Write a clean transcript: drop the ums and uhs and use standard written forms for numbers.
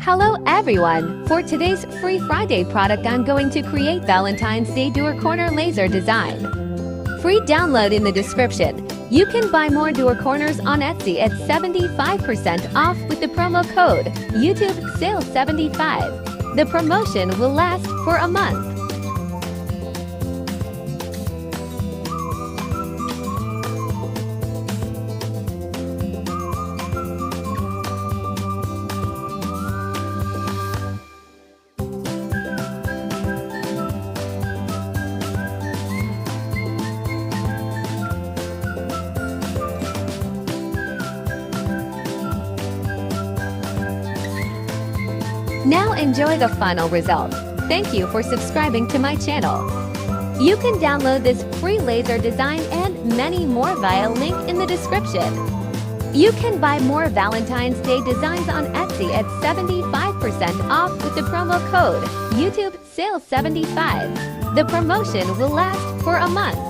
Hello everyone! For today's Free Friday product, I'm going to create Valentine's Day Door Corner laser design. Free download in the description. You can buy more door corners on Etsy at 75% off with the promo code YouTube Sale 75. The promotion will last for a month. Now enjoy the final result. Thank you for subscribing to my channel. You can download this free laser design and many more via link in the description. You can buy more Valentine's Day designs on Etsy at 75% off with the promo code YouTube Sale 75. The promotion will last for a month.